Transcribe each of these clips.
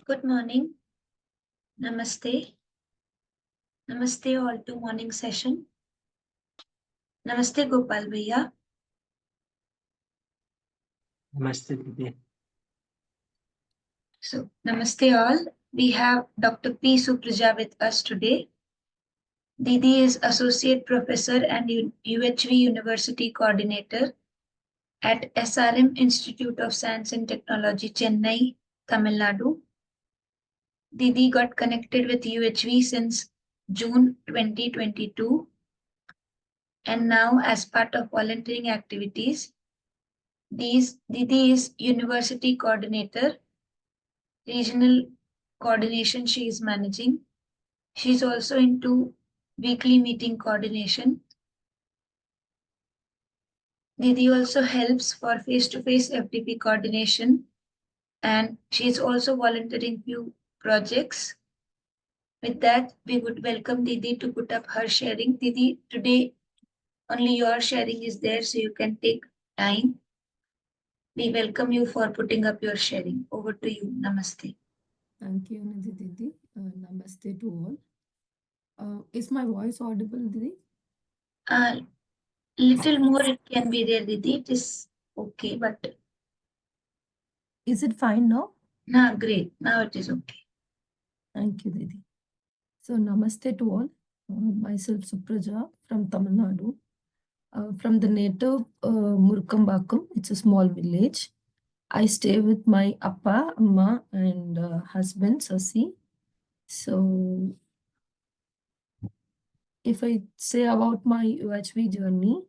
Good morning. Namaste. Namaste all to morning session. Namaste Gopal Bhaiya. Namaste, Didi. So, namaste all. We have Dr. P. Supraja with us today. Didi is Associate Professor and UHV University Coordinator at SRM Institute of Science and Technology, Chennai, Tamil Nadu. Didi got connected with UHV since June 2022, and now as part of volunteering activities, Didi is University Coordinator, Regional Coordination she is managing. She is also into weekly meeting coordination. Didi also helps for face-to-face FTP coordination, and she is also volunteering few projects. With that, we would welcome Didi to put up her sharing. Didi, today only your sharing is there, so you can take time. We welcome you for putting up your sharing. Over to you. Namaste. Thank you, Nidhi Didi. Namaste to all. Is my voice audible, Didi? Little more it can be there, Didi. It is okay, but Is it fine now? great. Now it is okay. Thank you, Didi. So, namaste to all. Myself Supraja from Tamil Nadu. From the native Murukambakam, it's a small village. I stay with my appa, amma, and husband, Sasi. So, if I say about my UHV journey,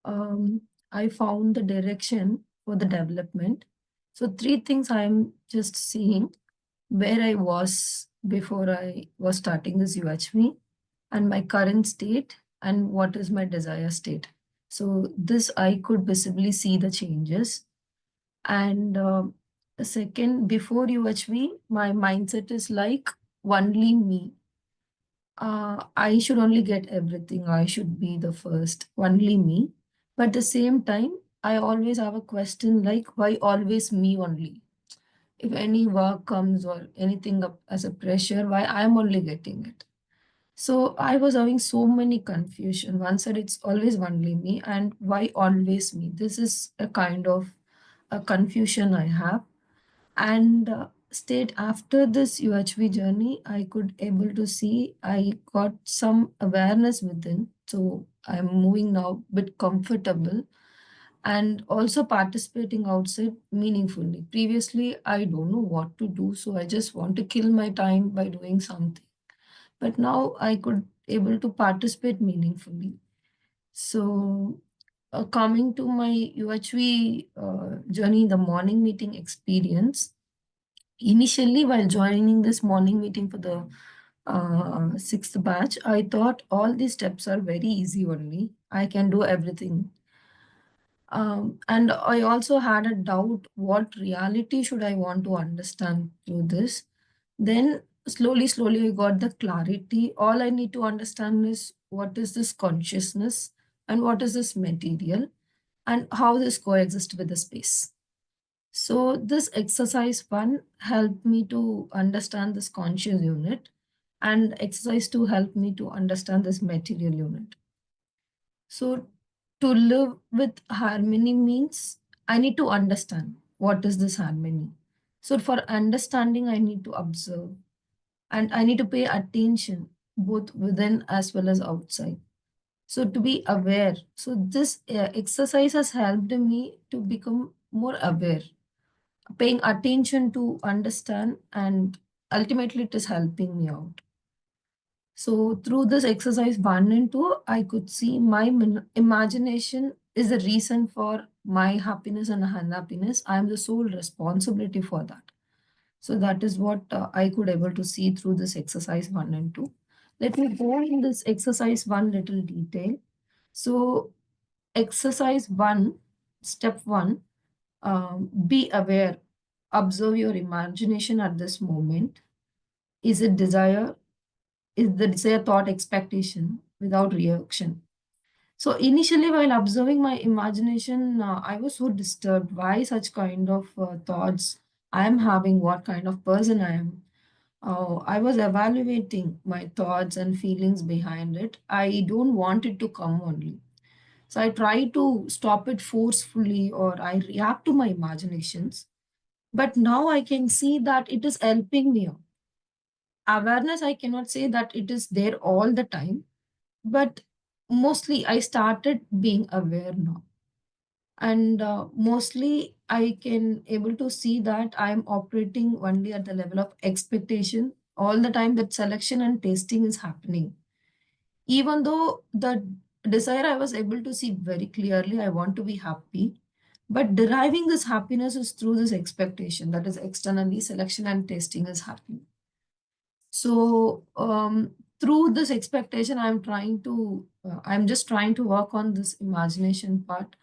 I found the direction for the development. So 3 things I'm just seeing where I was before I was starting this UHV and my current state and what is my desire state. So this I could visibly see the changes. And second, before UHV, my mindset is like only me. I should only get everything. I should be the first, only me. But at the same time, I always have a question like, why always me only? If any work comes or anything up as a pressure, why I'm only getting it? So I was having so many confusion. One side, it's always only me, and why always me? This is a kind of a confusion I have. And state after this UHV journey, I could able to see I got some awareness within. So I'm moving now a bit comfortable and also participating outside meaningfully. Previously, I don't know what to do, so I just want to kill my time by doing something. But now I could able to participate meaningfully. So coming to my UHV journey, the morning meeting experience, initially, while joining this morning meeting for the 6th batch, I thought all these steps are very easy only. I can do everything. And I also had a doubt what reality should I want to understand through this. Then slowly, I got the clarity. All I need to understand is what is this consciousness and what is this material and how this coexist with the space. So this exercise 1 helped me to understand this conscious unit and exercise 2 helped me to understand this material unit. So to live with harmony means I need to understand what is this harmony. So for understanding, I need to observe and I need to pay attention both within as well as outside. So to be aware. So this exercise has helped me to become more aware, paying attention to understand, and ultimately it is helping me out. So through this exercise 1 and 2, I could see my imagination is the reason for my happiness and unhappiness. I am the sole responsibility for that. So that is what I could able to see through this exercise 1 and 2. Let me go in this exercise 1 little detail. So exercise 1, step 1, be aware, observe your imagination at this moment. Is it desire? Is the desire thought expectation without reaction? So initially, while observing my imagination, I was so disturbed. Why such kind of thoughts? I am having, what kind of person I am. I was evaluating my thoughts and feelings behind it. I don't want it to come only. So I try to stop it forcefully, or I react to my imaginations. But now I can see that it is helping me out. Awareness, I cannot say that it is there all the time, but mostly I started being aware now. And mostly I can able to see that I'm operating only at the level of expectation all the time, that selection and tasting is happening. Even though the desire I was able to see very clearly, I want to be happy, but deriving this happiness is through this expectation, that is externally selection and tasting is happening. So through this expectation, I'm just trying to work on this imagination part.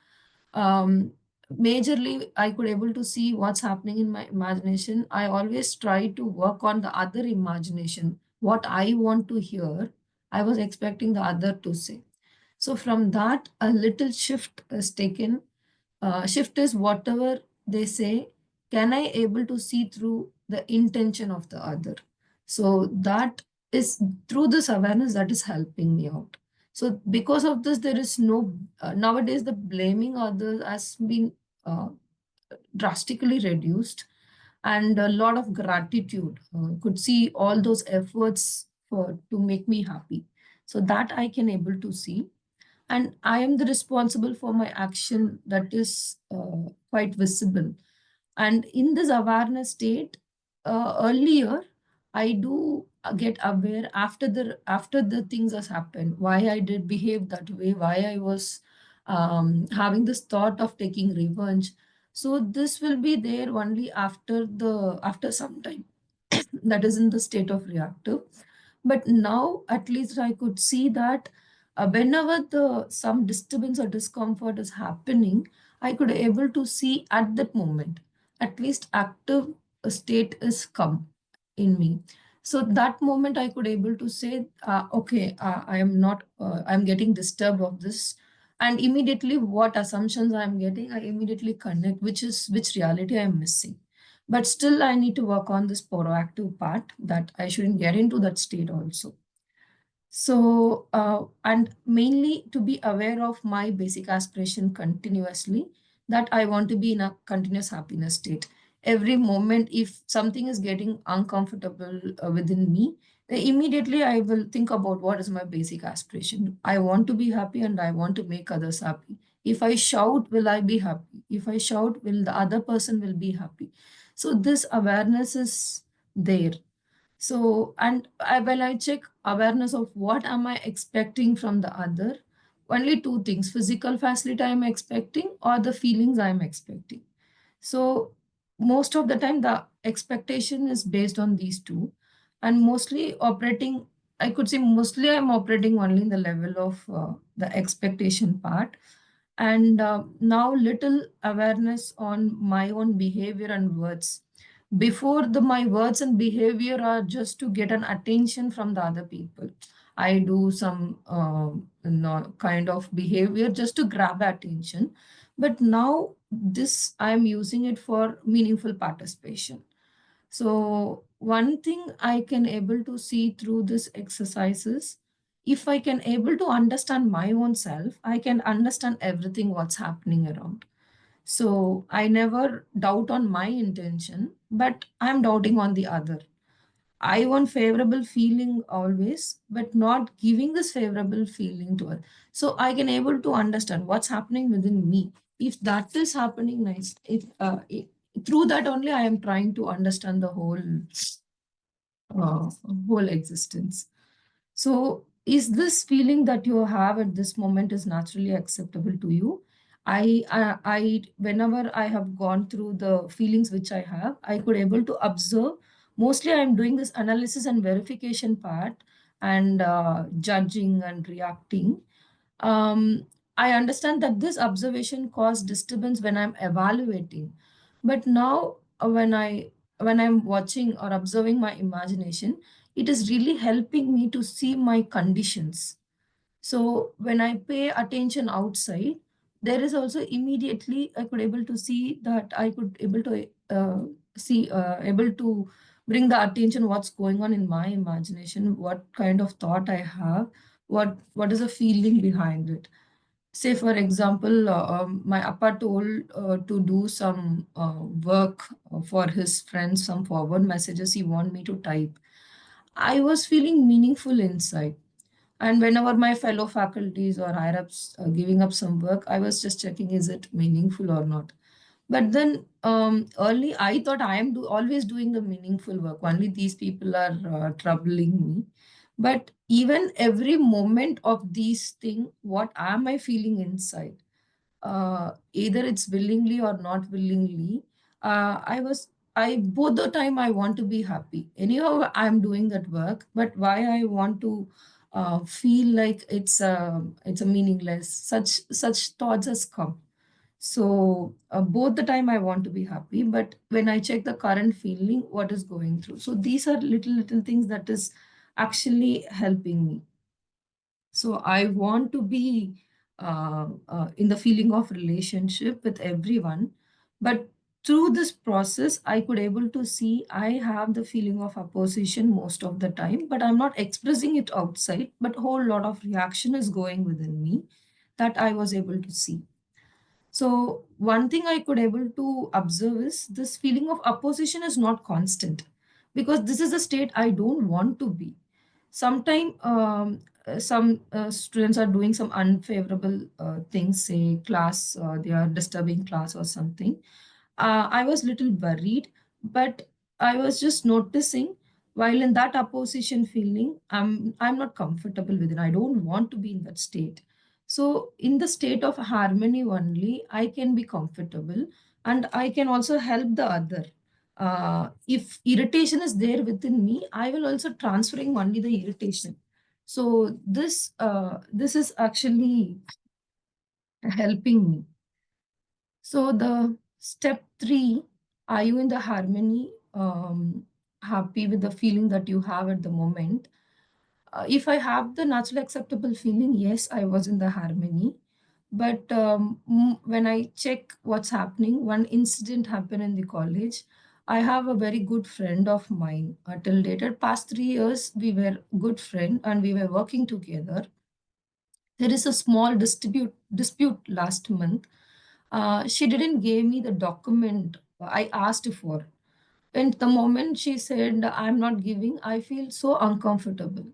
Majorly, I could able to see what's happening in my imagination. I always try to work on the other imagination. What I want to hear, I was expecting the other to say. So from that, a little shift is taken. Shift is whatever they say, can I able to see through the intention of the other? So that is through this awareness that is helping me out. So because of this, there is no, nowadays the blaming others has been uh, drastically reduced, and a lot of gratitude, could see all those efforts for to make me happy. So that I can able to see, and I am the responsible for my action, that is quite visible. And in this awareness state, earlier I do get aware after the things has happened, why I did behave that way, why I was having this thought of taking revenge. So this will be there only after some time, that is in the state of reactive. But now at least I could see that whenever the some disturbance or discomfort is happening, I could able to see at that moment, at least active state is come in me. So that moment I could able to say, okay, I am not, I'm getting disturbed of this. And immediately what assumptions I'm getting, I immediately connect, which reality I'm missing. But still, I need to work on this proactive part, that I shouldn't get into that state also. So, and mainly to be aware of my basic aspiration continuously, that I want to be in a continuous happiness state. Every moment, if something is getting uncomfortable within me, then immediately I will think about what is my basic aspiration. I want to be happy and I want to make others happy. If I shout, will I be happy? If I shout, will the other person will be happy? So this awareness is there. So, and when I check awareness of what am I expecting from the other, only two things: physical facility I'm expecting, or the feelings I'm expecting. So, most of the time, the expectation is based on these two, and mostly operating, I could say mostly I'm operating only in the level of the expectation part. And now, little awareness on my own behavior and words. Before, the my words and behavior are just to get an attention from the other people. I do some kind of behavior just to grab attention. But now this I'm using it for meaningful participation. So one thing I can able to see through this exercises, if I can able to understand my own self, I can understand everything what's happening around. So I never doubt on my intention, but I'm doubting on the other. I want favorable feeling always, but not giving this favorable feeling to it. So I can able to understand what's happening within me. If that is happening, nice. Through that only I am trying to understand the uh, whole existence. So is this feeling that you have at this moment is naturally acceptable to you? Whenever I have gone through the feelings which I have, I could able to observe. Mostly I'm doing this analysis and verification part, and judging and reacting. um, I understand that this observation caused disturbance when I'm evaluating. But now, when I'm watching or observing my imagination, it is really helping me to see my conditions. So when I pay attention outside, there is also immediately I could able to see that I could able to able to bring the attention what's going on in my imagination, what kind of thought I have, what is the feeling behind it. Say for example, my appa told to do some work for his friends, some forward messages he want me to type. I was feeling meaningful inside. And whenever my fellow faculties or higher ups giving up some work, I was just checking, is it meaningful or not? But then early, I thought I am always doing the meaningful work. Only these people are troubling me. But even every moment of these things, what am I feeling inside? Either it's willingly or not willingly. I both the time I want to be happy. Anyhow, I'm doing that work, but why I want to feel like it's a meaningless. Such thoughts has come. So both the time I want to be happy, but when I check the current feeling, what is going through. So these are little things that is actually helping me. So I want to be in the feeling of relationship with everyone, but through this process, I could able to see I have the feeling of opposition most of the time, but I'm not expressing it outside, but whole lot of reaction is going within me that I was able to see. So one thing I could able to observe is this feeling of opposition is not constant because this is a state I don't want to be. Sometimes some students are doing some unfavorable things, say class, they are disturbing class or something. I was little worried, but I was just noticing while in that opposition feeling, I'm not comfortable with it. I don't want to be in that state. So in the state of harmony only, I can be comfortable and I can also help the other. If irritation is there within me, I will also transferring only the irritation. So this is actually helping me. So the step 3, are you in the harmony, happy with the feeling that you have at the moment? If I have the natural acceptable feeling, yes, I was in the harmony. But when I check what's happening, one incident happened in the college. I have a very good friend of mine. Till later, past 3 years, we were good friend and we were working together. There is a small dispute last month. She didn't give me the document I asked for. And the moment she said, I'm not giving, I feel so uncomfortable.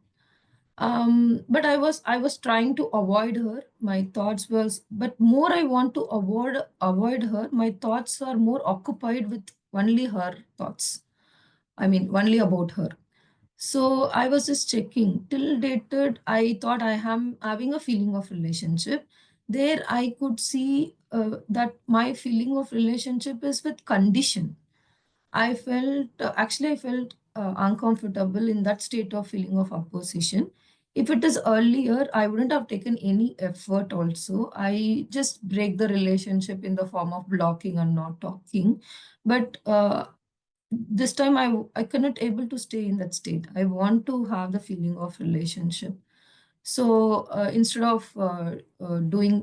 But I was trying to avoid her. My thoughts was, but more I want to avoid her, my thoughts are more occupied with only her thoughts. I mean, only about her. So I was just checking. Till dated, I thought I am having a feeling of relationship. There I could see that my feeling of relationship is with condition. I felt uncomfortable in that state of feeling of opposition. If it is earlier, I wouldn't have taken any effort also. I just break the relationship in the form of blocking and not talking. But this time I cannot able to stay in that state. I want to have the feeling of relationship. So instead of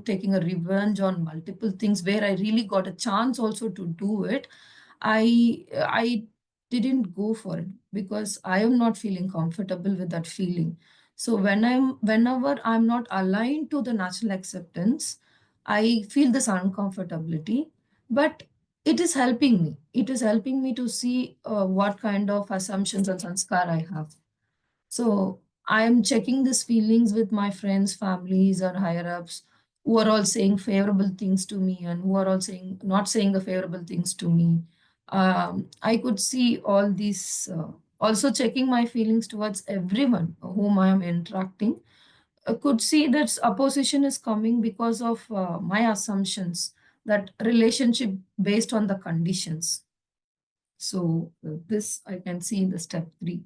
taking a revenge on multiple things where I really got a chance also to do it, I didn't go for it because I am not feeling comfortable with that feeling. So whenever I'm not aligned to the natural acceptance, I feel this uncomfortability. But it is helping me. It is helping me to see what kind of assumptions and sanskar I have. So I am checking these feelings with my friends, families, or higher ups who are all saying favorable things to me and who are all saying not saying the favorable things to me. I could see all these. Also checking my feelings towards everyone whom I am interacting. I could see that opposition is coming because of my assumptions that relationship based on the conditions. So this I can see in the step 3.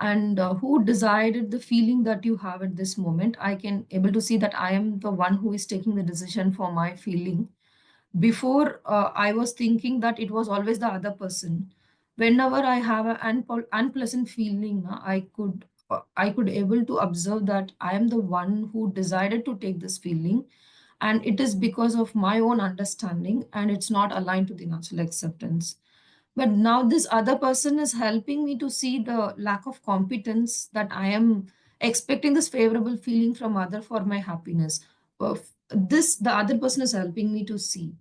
And who decided the feeling that you have at this moment? I can able to see that I am the one who is taking the decision for my feeling. Before I was thinking that it was always the other person. Whenever I have an unpleasant feeling, I could able to observe that I am the one who decided to take this feeling, and it is because of my own understanding, and it's not aligned to the natural acceptance. But now this other person is helping me to see the lack of competence that I am expecting this favorable feeling from other for my happiness. This the other person is helping me to see.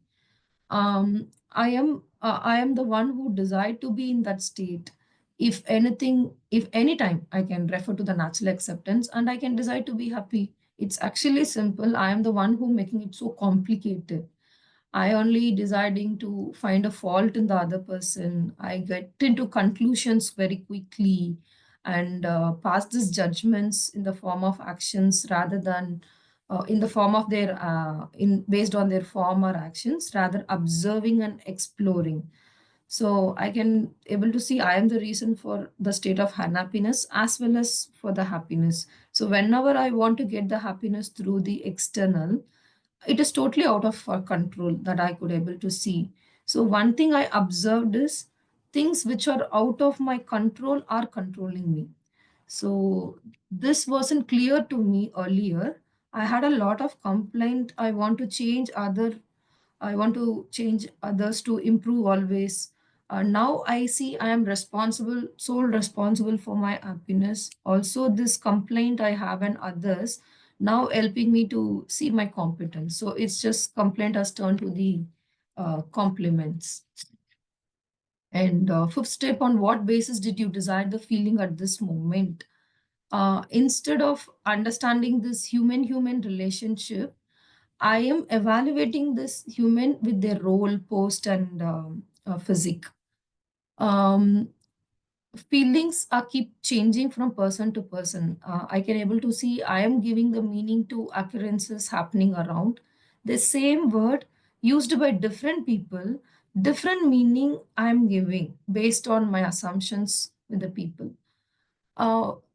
I am the one who desire to be in that state. If anything, if anytime I can refer to the natural acceptance and I can desire to be happy. It's actually simple. I am the one who making it so complicated. I only deciding to find a fault in the other person. I get into conclusions very quickly and pass these judgments in the form of actions rather than in the form of their in based on their form or actions, rather observing and exploring. So I can able to see I am the reason for the state of unhappiness as well as for the happiness. So whenever I want to get the happiness through the external, it is totally out of our control that I could able to see. So one thing I observed is things which are out of my control are controlling me. So this wasn't clear to me earlier. I had a lot of complaint. I want to change others to improve always. Now I see I am responsible, sole responsible for my happiness. Also, this complaint I have and others now helping me to see my competence. So it's just complaint has turned to the compliments. And fifth step, on what basis did you decide the feeling at this moment? Instead of understanding this human-human relationship, I am evaluating this human with their role, post, and physique. Um, Feelings are keep changing from person to person. I can able to see I am giving the meaning to occurrences happening around. The same word used by different people, different meaning I am giving based on my assumptions with the people.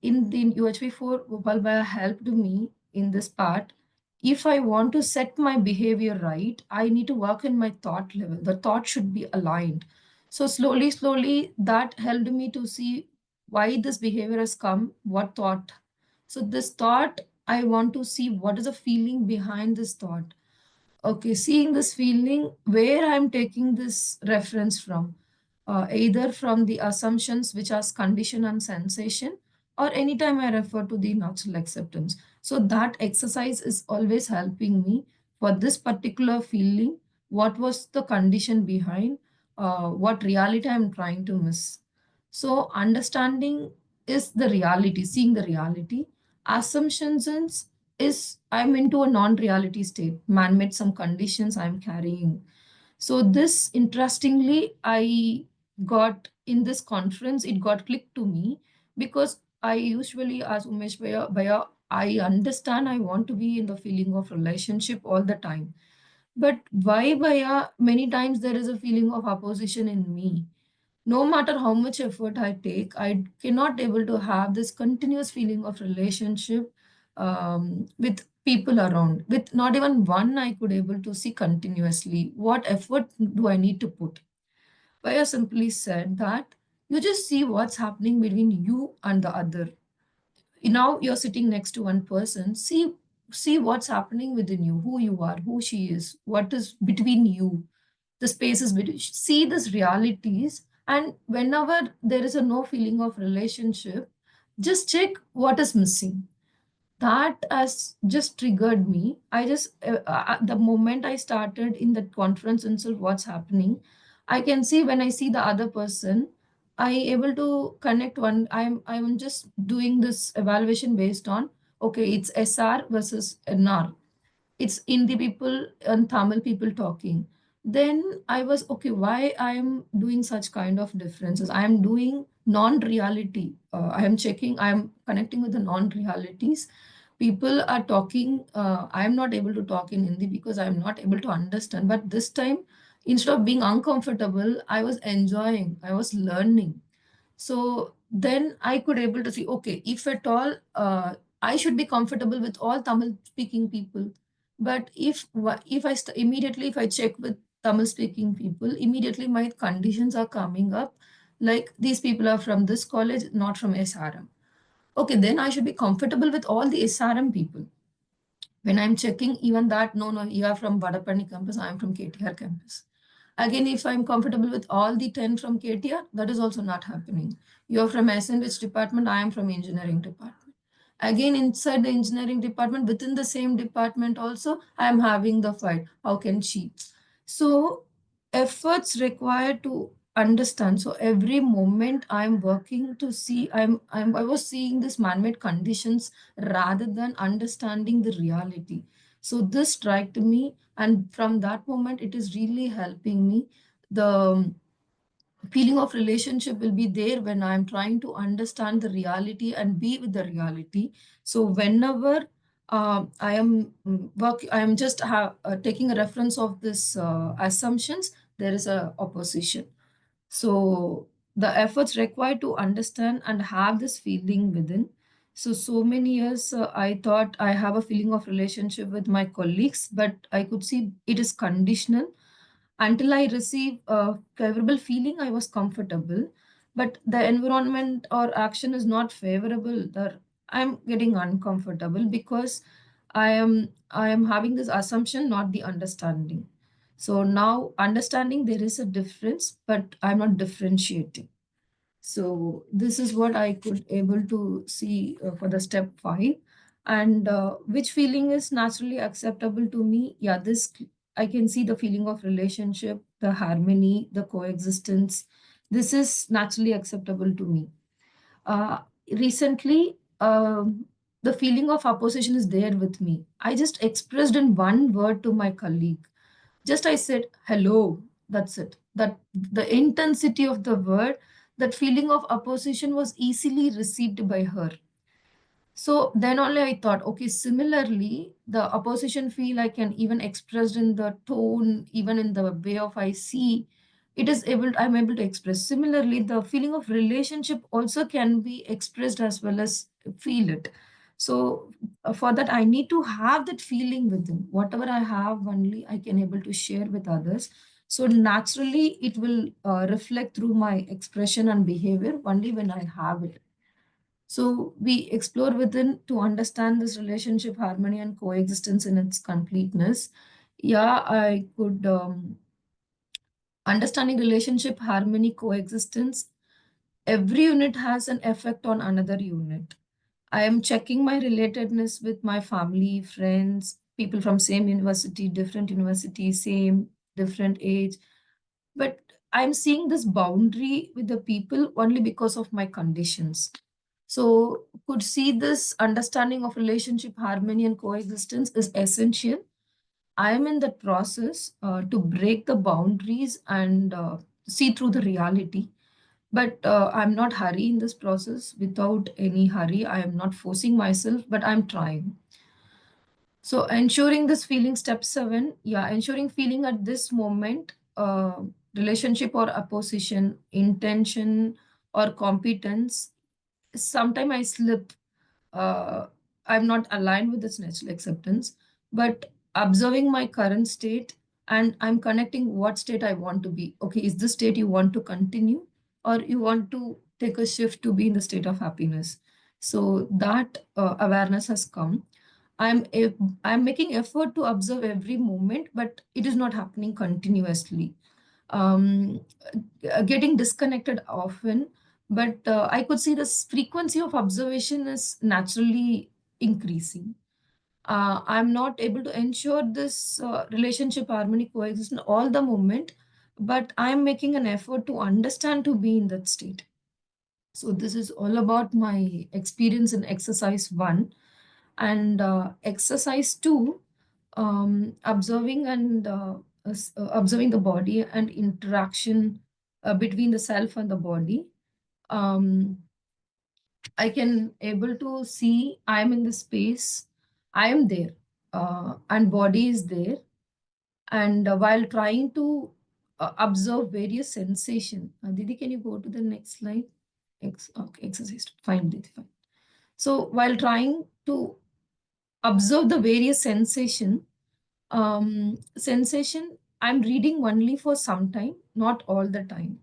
In the UHV4, Gopal Bhaiya helped me in this part. If I want to set my behavior right, I need to work in my thought level. The thought should be aligned. So slowly, that helped me to see why this behavior has come, what thought. So this thought, I want to see what is the feeling behind this thought. Okay, seeing this feeling, where I'm taking this reference from, either from the assumptions which are condition and sensation, or anytime I refer to the natural acceptance. So that exercise is always helping me for this particular feeling. What was the condition behind? What reality I'm trying to miss? So understanding is the reality, seeing the reality. Assumptions is I'm into a non-reality state, man-made some conditions I'm carrying. So this interestingly, I got in this conference, it got clicked to me because I usually ask Umesh Bhaiya, I understand I want to be in the feeling of relationship all the time. But why Bhaiya, many times there is a feeling of opposition in me. No matter how much effort I take, I cannot able to have this continuous feeling of relationship with people around. With not even one, I could able to see continuously. What effort do I need to put? Vaya simply said that you just see what's happening between you and the other. Now you're sitting next to one person. See what's happening within you, who you are, who she is, what is between you, the spaces between. See these realities, and whenever there is a no feeling of relationship, just check what is missing. That has just triggered me. I just the moment I started in the conference itself, what's happening, I can see when I see the other person, I able to connect one. I'm just doing this evaluation based on, okay, it's SR versus NR, it's Hindi people and Tamil people talking. Then I was okay, why I am doing such kind of differences? I am doing non-reality. I am checking, I am connecting with the non-realities. People are talking, I am not able to talk in Hindi because I am not able to understand. But this time, instead of being uncomfortable, I was enjoying, I was learning. So then I could able to see, okay, if at all, I should be comfortable with all Tamil speaking people. But if immediately if I check with Tamil speaking people, immediately my conditions are coming up. Like these people are from this college, not from SRM. Okay, then I should be comfortable with all the SRM people. When I'm checking even that, no, you are from Vadapani campus, I'm from KTR campus. Again, if I'm comfortable with all the 10 from KTR, that is also not happening. You're from SN department, I am from engineering department. Again, inside the engineering department, within the same department also, I am having the fight. How can she? So efforts required to understand. So every moment I'm working to see, I was seeing this man-made conditions rather than understanding the reality. So this struck me, and from that moment, it is really helping me. The feeling of relationship will be there when I'm trying to understand the reality and be with the reality. So whenever I am just taking a reference of this assumptions, there is a opposition. So the efforts required to understand and have this feeling within. So many years I thought I have a feeling of relationship with my colleagues, but I could see it is conditional. Until I receive a favorable feeling, I was comfortable. But the environment or action is not favorable. There, I'm getting uncomfortable because I am having this assumption, not the understanding. So now understanding there is a difference, but I'm not differentiating. So this is what I could able to see for the step 5. And which feeling is naturally acceptable to me? Yeah, this I can see the feeling of relationship, the harmony, the coexistence. This is naturally acceptable to me. Recently, the feeling of opposition is there with me. I just expressed in one word to my colleague. Just I said hello. That's it. That the intensity of the word, that feeling of opposition was easily received by her. So then only I thought, okay, similarly, the opposition feel I can even express in the tone, even in the way of I see, I'm able to express. Similarly, the feeling of relationship also can be expressed as well as feel it. So for that, I need to have that feeling within. Whatever I have, only I can able to share with others. So naturally, it will reflect through my expression and behavior only when I have it. So we explore within to understand this relationship, harmony, and coexistence in its completeness. Yeah, I could understanding relationship, harmony, coexistence. Every unit has an effect on another unit. I am checking my relatedness with my family, friends, people from same university, same, different age. But I'm seeing this boundary with the people only because of my conditions. So could see this understanding of relationship, harmony, and coexistence is essential. I am in that process to break the boundaries and see through the reality. But I'm not hurry in this process. Without any hurry, I am not forcing myself, but I'm trying. So ensuring this feeling, step 7, yeah, ensuring feeling at this moment, relationship or opposition, intention or competence. Sometimes I slip. Uh, I'm not aligned with this natural acceptance, but observing my current state and I'm connecting what state I want to be. Okay, is this state you want to continue or you want to take a shift to be in the state of happiness? So that awareness has come. I'm making effort to observe every moment, but it is not happening continuously. Um, Getting disconnected often, but I could see this frequency of observation is naturally increasing. I'm not able to ensure this relationship harmony coexistence all the moment, but I'm making an effort to understand to be in that state. So this is all about my experience in exercise 1. And exercise 2, observing and observing the body and interaction between the self and the body. um, I can able to see I am in the space, I am there, and body is there. And while trying to observe various sensation, Didi, can you go to the next slide? Okay, exercise. Fine, Didi, fine. So while trying to observe the various sensation, I'm reading only for some time, not all the time.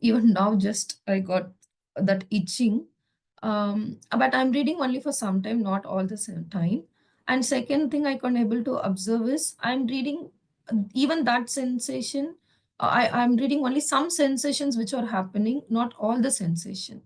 Even now, just I got that itching. But I'm reading only for some time, not all the same time. And second thing I can able to observe is I'm reading even that sensation, I'm reading only some sensations which are happening, not all the sensation.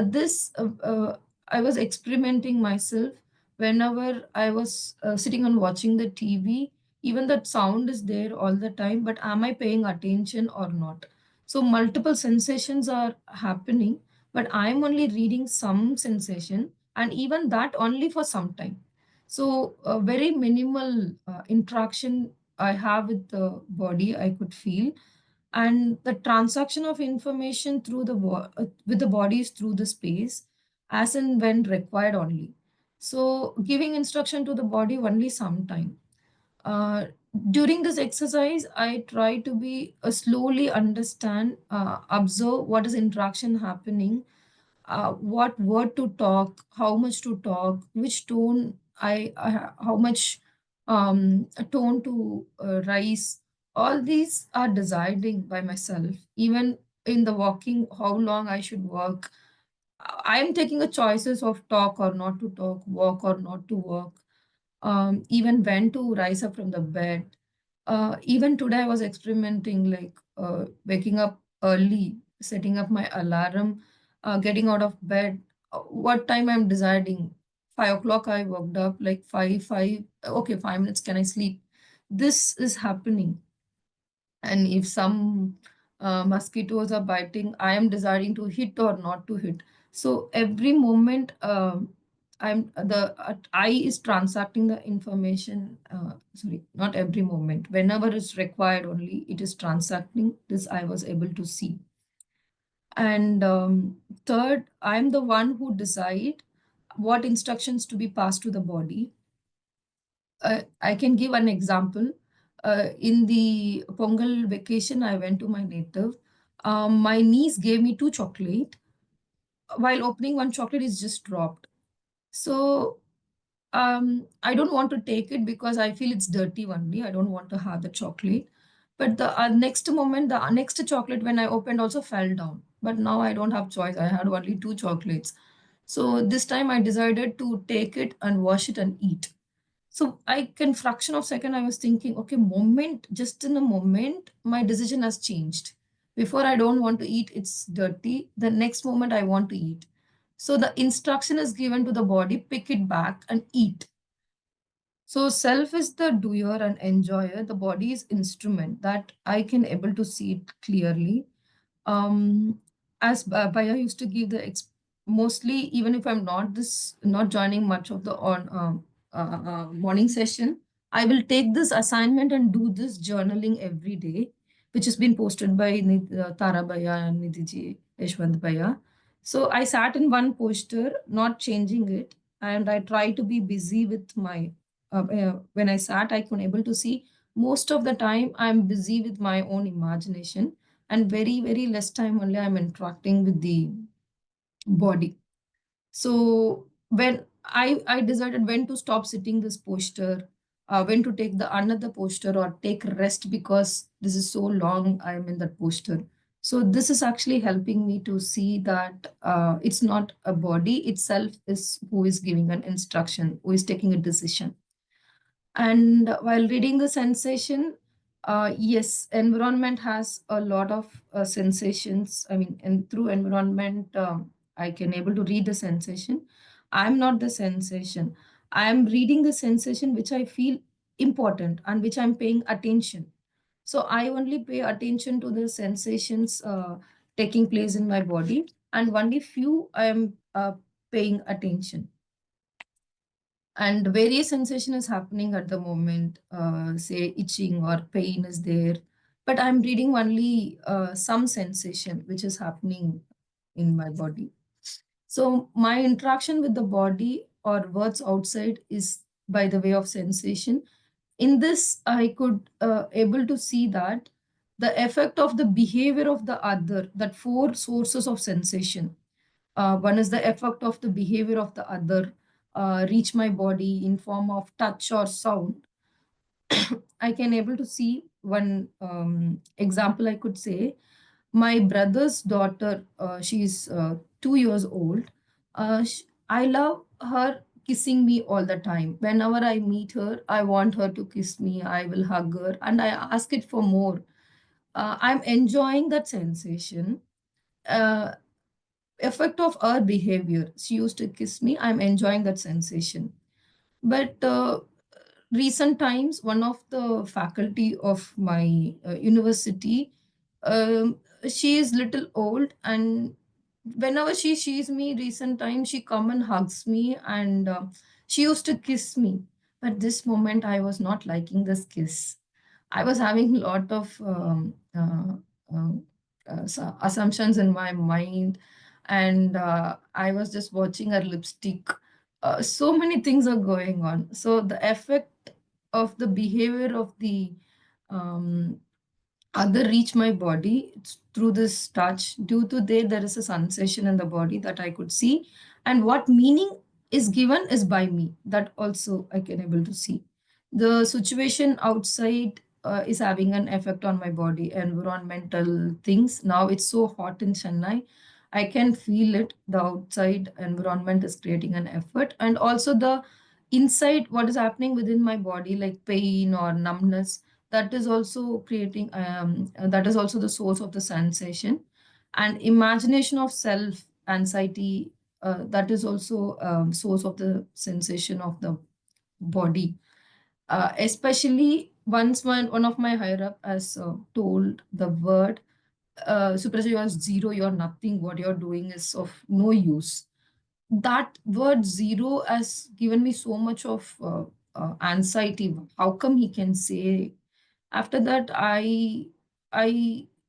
This I was experimenting myself whenever I was sitting and watching the TV. Even that sound is there all the time, but am I paying attention or not? So multiple sensations are happening, but I'm only reading some sensation, and even that only for some time. So a very minimal interaction I have with the body, I could feel, and the transaction of information through with the bodies through the space as and when required only. So giving instruction to the body only sometime. uh, During this exercise I try to be slowly understand, observe what is interaction happening, what word to talk, how much to talk, which tone how much a tone to rise. All these are deciding by myself. Even in the walking, how long I should walk. I am taking a choices of talk or not to talk, walk or not to walk, even when to rise up from the bed. Even today, I was experimenting like waking up early, setting up my alarm, getting out of bed. What time I'm deciding? 5 o'clock. I woke up like five. Okay, 5 minutes. Can I sleep? This is happening. And if some mosquitoes are biting, I am deciding to hit or not to hit. So every moment, I is transacting the information. Sorry, not every moment. Whenever it's required, only it is transacting. This I was able to see. And third, I'm the one who decide what instructions to be passed to the body. I can give an example. In the Pongal vacation, I went to my native. My niece gave me two chocolate. While opening one chocolate, is just dropped. So I don't want to take it because I feel it's dirty only. I don't want to have the chocolate. But the next moment, the next chocolate when I opened also fell down. But now I don't have choice. I had only two chocolates. So this time I decided to take it and wash it and eat. So I can fraction of second, I was thinking, okay, just in a moment, my decision has changed. Before I don't want to eat, it's dirty. The next moment I want to eat. So the instruction is given to the body, pick it back and eat. So self is the doer and enjoyer. The body is instrument that I can able to see it clearly. um as Baya used to give mostly, even if I'm not joining much of the on morning session, I will take this assignment and do this journaling every day, which has been posted by Tara Baya and Nidhi Yashwant Baya. So I sat in one poster, not changing it, and I try to be busy with my when I sat, I could able to see most of the time I'm busy with my own imagination, and very less time only I'm interacting with the body. So when I decided when to stop sitting this posture, when to take the another posture or take rest because this is so long I'm in that posture. So this is actually helping me to see that it's not a body itself is who is giving an instruction, who is taking a decision. And while reading the sensation, yes, environment has a lot of sensations. I mean, and through environment, I can able to read the sensation. I'm not the sensation. I'm reading the sensation which I feel important and which I'm paying attention. So I only pay attention to the sensations taking place in my body, and only few I am paying attention. And various sensation is happening at the moment, say itching or pain is there, but I'm reading only some sensation which is happening in my body. So my interaction with the body or words outside is by the way of sensation. In this I could able to see that the effect of the behavior of the other, that four sources of sensation. One is the effect of the behavior of the other reach my body in form of touch or sound. I can able to see one example I could say. My brother's daughter, she's 2 years old. I love her kissing me all the time. Whenever I meet her, I want her to kiss me. I will hug her and I ask it for more. I'm enjoying that sensation. Effect of her behavior. She used to kiss me. I'm enjoying that sensation. But recent times, one of the faculty of my university, she is little old, and whenever she sees me, recent times she come and hugs me, and she used to kiss me. But this moment, I was not liking this kiss. I was having a lot of assumptions in my mind, and I was just watching her lipstick. So many things are going on. So the effect of the behavior of the um, other reach my body through this touch. Due to there is a sensation in the body that I could see, and what meaning is given is by me. That also I can able to see. The situation outside is having an effect on my body, environmental things. Now it's so hot in Chennai. I can feel it. The outside environment is creating an effort, and also the inside, what is happening within my body, like pain or numbness, that is also creating that is also the source of the sensation. And imagination of self, anxiety, that is also source of the sensation of the body. Especially once one of my higher up has told the word, Supraja, you are zero, you're nothing, what you're doing is of no use. That word zero has given me so much of anxiety. How come he can say? After that, I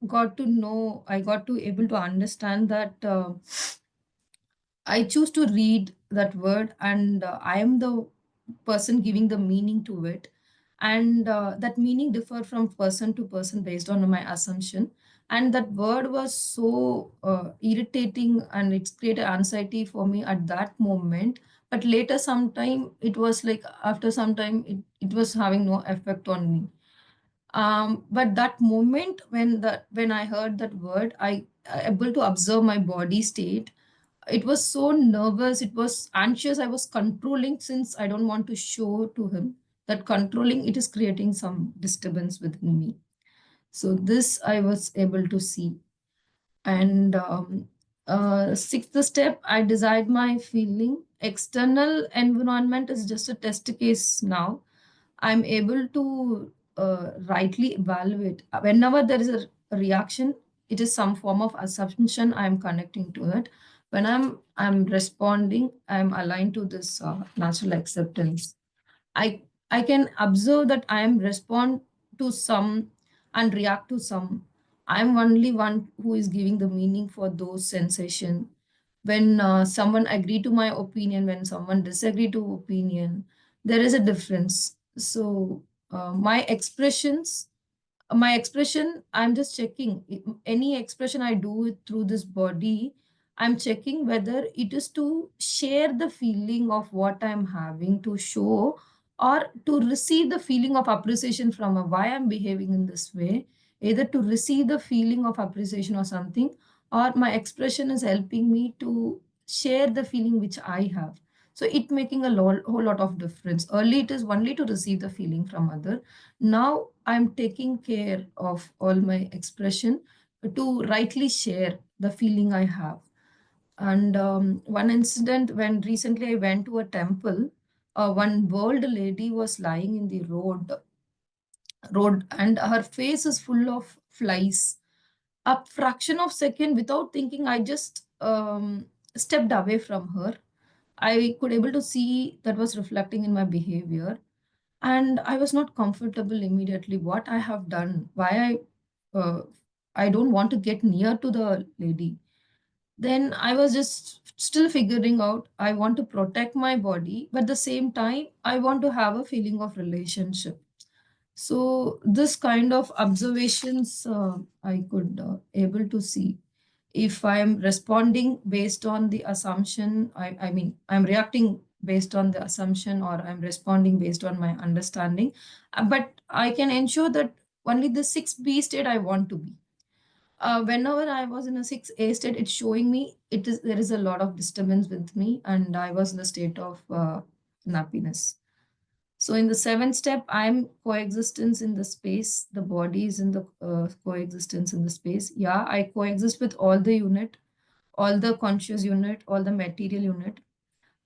got to know, I got to able to understand that I choose to read that word, and I am the person giving the meaning to it. And that meaning differ from person to person based on my assumption. And that word was so irritating, and it's created anxiety for me at that moment. But later, sometime, it was like after some time, it was having no effect on me. But that moment when I heard that word, I able to observe my body state. It was so nervous, it was anxious, I was controlling, since I don't want to show to him that controlling, it is creating some disturbance within me. So this I was able to see. And sixth step, I decide my feeling. External environment is just a test case now. I'm able to rightly evaluate. Whenever there is a reaction, it is some form of assumption I'm connecting to it. When I'm responding, I'm aligned to this natural acceptance. I I can observe that I am respond to some and react to some. I'm only one who is giving the meaning for those sensation. When someone agree to my opinion, when someone disagree to opinion, there is a difference. So my expression, I'm just checking any expression I do it through this body. I'm checking whether it is to share the feeling of what I'm having to show, or to receive the feeling of appreciation from why I'm behaving in this way, either to receive the feeling of appreciation or something, or my expression is helping me to share the feeling which I have. So it making a whole lot of difference. Early it is only to receive the feeling from other. Now I'm taking care of all my expression to rightly share the feeling I have. And one incident, when recently I went to a temple, one old lady was lying in the road, and her face is full of flies. A fraction of second, without thinking, I just stepped away from her. I could able to see that was reflecting in my behavior, and I was not comfortable immediately. What I have done, why I don't want to get near to the lady. Then I was just still figuring out, I want to protect my body, but at the same time I want to have a feeling of relationship. So this kind of observations I could able to see. If I'm responding based on the assumption, I mean, I'm reacting based on the assumption, or I'm responding based on my understanding. But I can ensure that only the 6B state I want to be. Whenever I was in a 6A state, it's showing me there is a lot of disturbance with me, and I was in a state of nappiness. So in the 7th step, I'm coexistence in the space. The body is in the coexistence in the space. Yeah, I coexist with all the unit, all the conscious unit, all the material unit.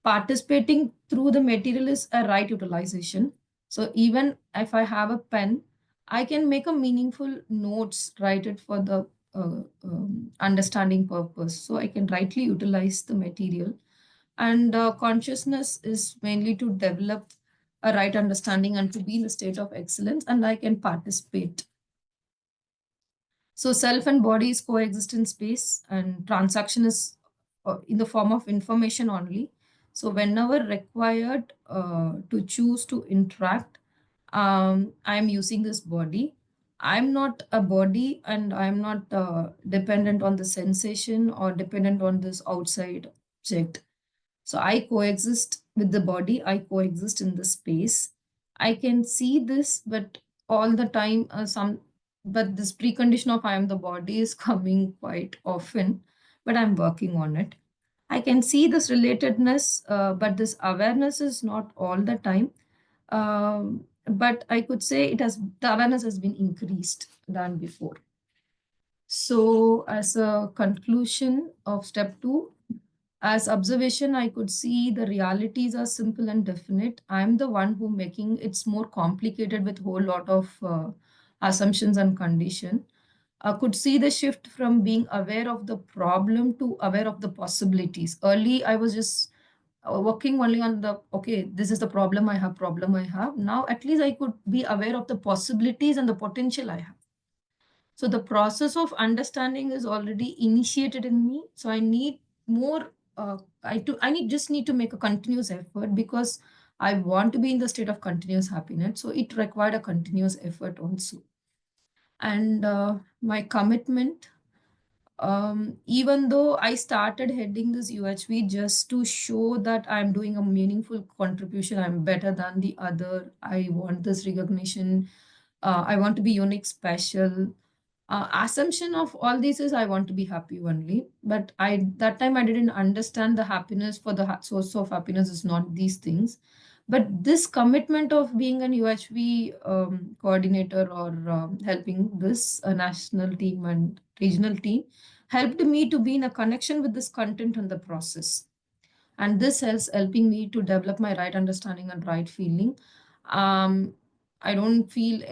Participating through the material is a right utilization. So even if I have a pen, I can make a meaningful notes, write it for the understanding purpose. So I can rightly utilize the material. And consciousness is mainly to develop a right understanding and to be in a state of excellence, and I can participate. So self and body is coexistent space, and transaction is in the form of information only. So whenever required to choose to interact, I'm using this body. I'm not a body, and I'm not dependent on the sensation or dependent on this outside object. So I coexist with the body, I coexist in the space. I can see this, but all the time, but this precondition of I am the body is coming quite often, but I'm working on it. I can see this relatedness, but this awareness is not all the time. But I could say the awareness has been increased than before. So as a conclusion of step 2, as observation, I could see the realities are simple and definite. I'm the one who making it's more complicated with whole lot of assumptions and condition. I could see the shift from being aware of the problem to aware of the possibilities. Early, I was just working only on the, okay, this is the problem I have. Now, at least I could be aware of the possibilities and the potential I have. So the process of understanding is already initiated in me. So I need more. Just need to make a continuous effort because I want to be in the state of continuous happiness. So it required a continuous effort also. And my commitment, even though I started heading this UHV just to show that I'm doing a meaningful contribution, I'm better than the other. I want this recognition. I want to be unique, special. Assumption of all this is I want to be happy only, but that time I didn't understand the happiness for the source of happiness is not these things, but this commitment of being an UHV coordinator or helping this national team and regional team helped me to be in a connection with this content and the process, and this helping me to develop my right understanding and right feeling. I don't feel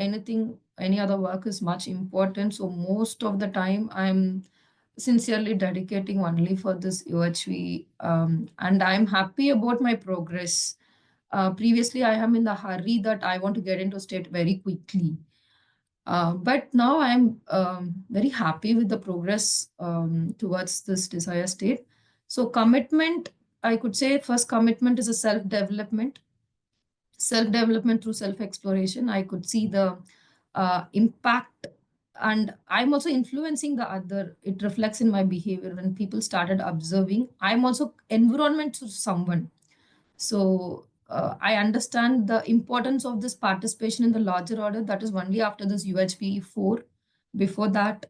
any other work is much important. So most of the time I'm sincerely dedicating only for this UHV, and I'm happy about my progress. Previously, I am in the hurry that I want to get into state very quickly. But now I'm very happy with the progress towards this desired state. So commitment, I could say first commitment is a self-development through self-exploration. I could see the impact, and I'm also influencing the other. It reflects in my behavior when people started observing. I'm also environment to someone. So I understand the importance of this participation in the larger order. That is only after this UHV 4. Before that,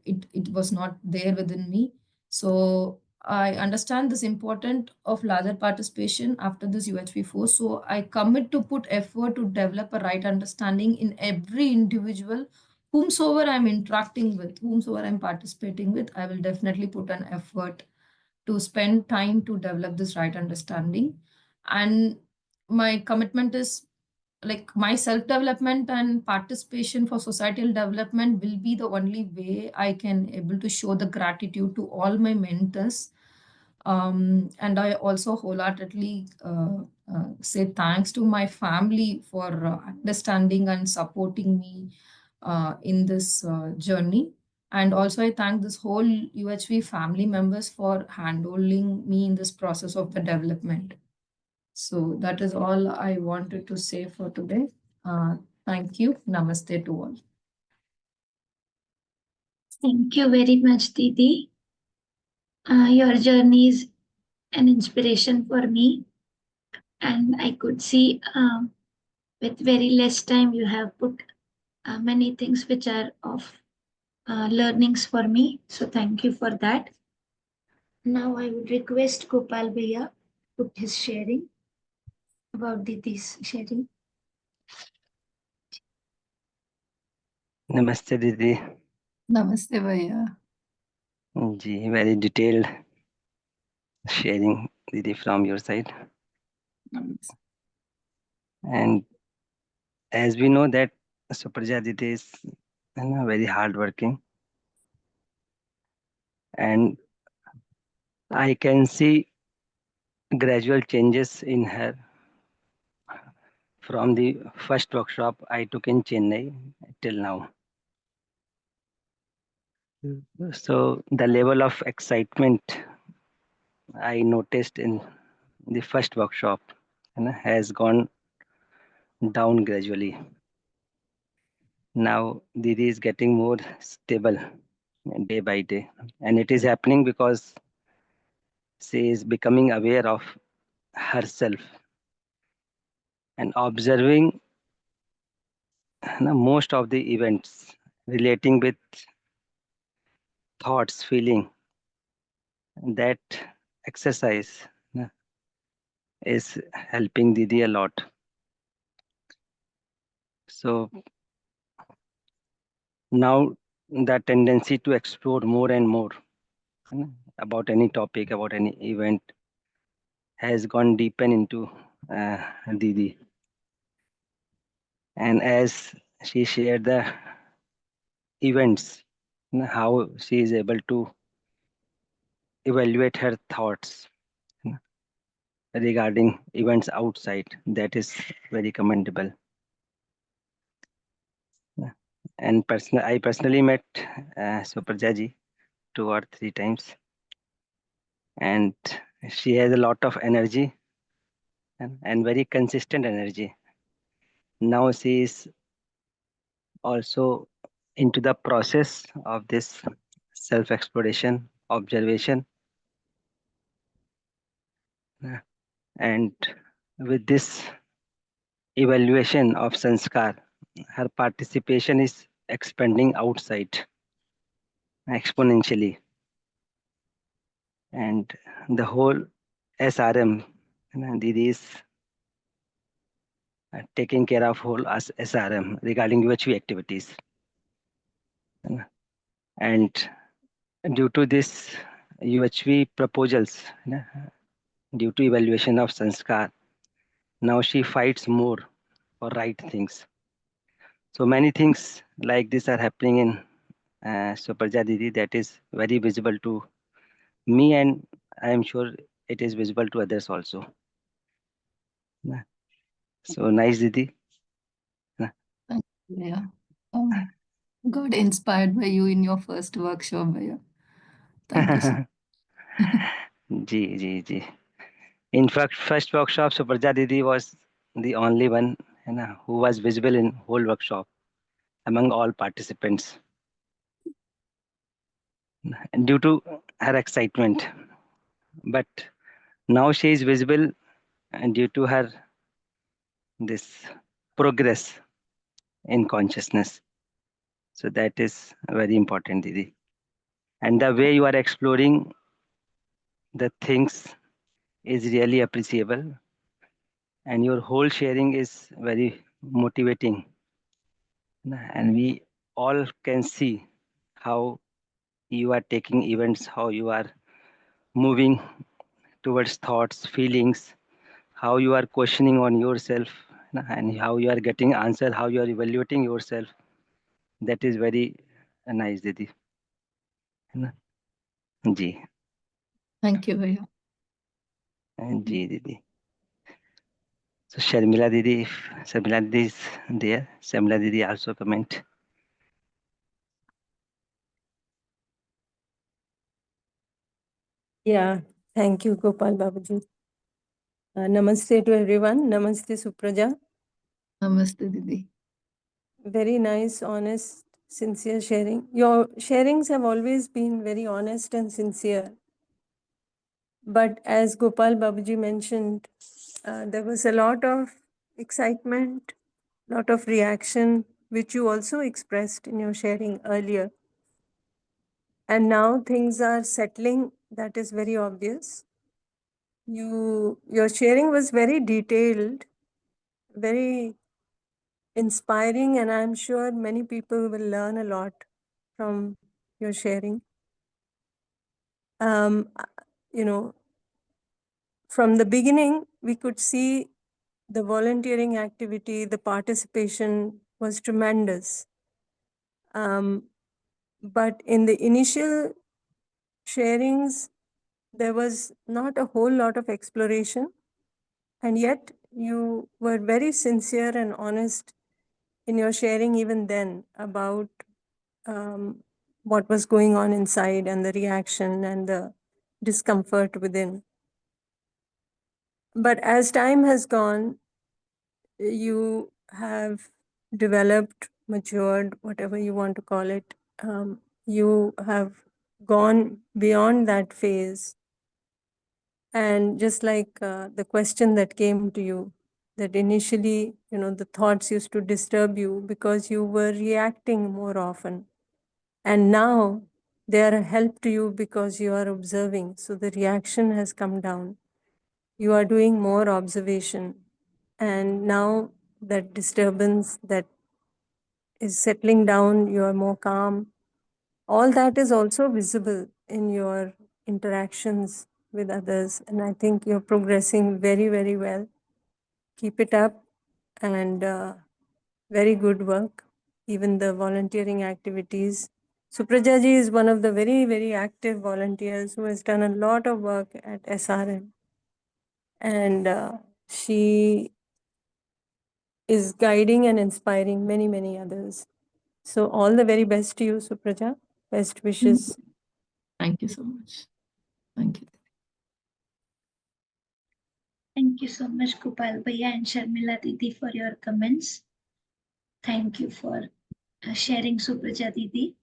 it was not there within me. So I understand this important of larger participation after this UHV 4. So I commit to put effort to develop a right understanding in every individual, whomsoever I'm interacting with, whomsoever I'm participating with. I will definitely put an effort to spend time to develop this right understanding. And my commitment is like my self-development and participation for societal development will be the only way I can able to show the gratitude to all my mentors. And I also wholeheartedly say thanks to my family for understanding and supporting me in this journey. And also I thank this whole UHV family members for handholding me in this process of the development. So that is all I wanted to say for today. Thank you. Namaste to all. Thank you very much, Didi. Your journey is an inspiration for me, and I could see with very less time you have put many things which are of learnings for me. So thank you for that. Now I would request Gopal Bhaiya to put his sharing about Didi's sharing. Namaste Didi. Namaste, Bhaiya. Ji, very detailed sharing Didi from your side. Namaste. And as we know that Supraja Didi is very hardworking, and I can see gradual changes in her from the first workshop I took in Chennai till now. So the level of excitement I noticed in the first workshop has gone down gradually. Now Didi is getting more stable day by day, and it is happening because she is becoming aware of herself and observing most of the events relating with thoughts, feeling. That exercise is helping Didi a lot. So now the tendency to explore more and more about any topic, about any event has gone deeper into Didi. And as she shared the events, how she is able to evaluate her thoughts regarding events outside, that is very commendable. And I personally met Supraja ji 2 or 3 times, and she has a lot of energy and very consistent energy. Now she is also into the process of this self-exploration, observation, and with this evaluation of sanskar, her participation is expanding outside exponentially, and the whole SRM, Didi is taking care of whole SRM regarding UHV activities. And due to this UHV proposals, due to evaluation of sanskar, now she fights more for right things. So many things like this are happening in Supraja Didi that is very visible to me, and I am sure it is visible to others also. So nice, Didi. Thank you, Bhaiya. Got inspired by you in your first workshop, Bhaiya. Thank you so much. Ji. In fact, first workshop, Supraja Didi was the only one who was visible in whole workshop among all participants due to her excitement. But now she is visible due to her this progress in consciousness. So that is very important, Didi. And the way you are exploring the things is really appreciable. And your whole sharing is very motivating. And we all can see how you are taking events, how you are moving towards thoughts, feelings, how you are questioning on yourself, and how you are getting answer, how you are evaluating yourself. That is very nice, Didi. Ji. Thank you, Bhaiya. Ji, Didi. So Sharmila Didi, if Sharmila Didi is there, Sharmila Didi also comment. Yeah, thank you, Gopal Babuji. Namaste to everyone. Namaste, Supraja. Namaste, Didi. Very nice, honest, sincere sharing. Your sharings have always been very honest and sincere. But as Gopal Babuji mentioned, there was a lot of excitement, lot of reaction, which you also expressed in your sharing earlier. And now things are settling. That is very obvious. Your sharing was very detailed, very inspiring, and I'm sure many people will learn a lot from your sharing. You know, from the beginning, we could see the volunteering activity, the participation was tremendous. But in the initial sharings, there was not a whole lot of exploration. And yet you were very sincere and honest in your sharing even then about what was going on inside and the reaction and the discomfort within. But as time has gone, you have developed, matured, whatever you want to call it. You have gone beyond that phase. And just like the question that came to you, that initially, the thoughts used to disturb you because you were reacting more often. And now they are a help to you because you are observing. So the reaction has come down. You are doing more observation. And now that disturbance that is settling down, you are more calm. All that is also visible in your interactions with others. And I think you're progressing very, very well. Keep it up, and very good work, even the volunteering activities. Supraja ji is one of the very, very active volunteers who has done a lot of work at SRM. And she is guiding and inspiring many, many others. So all the very best to you, Supraja. Best wishes. Thank you so much. Thank you. Thank you so much, Gopal Bhaiya and Sharmila Didi, for your comments. Thank you for sharing, Supraja Didi.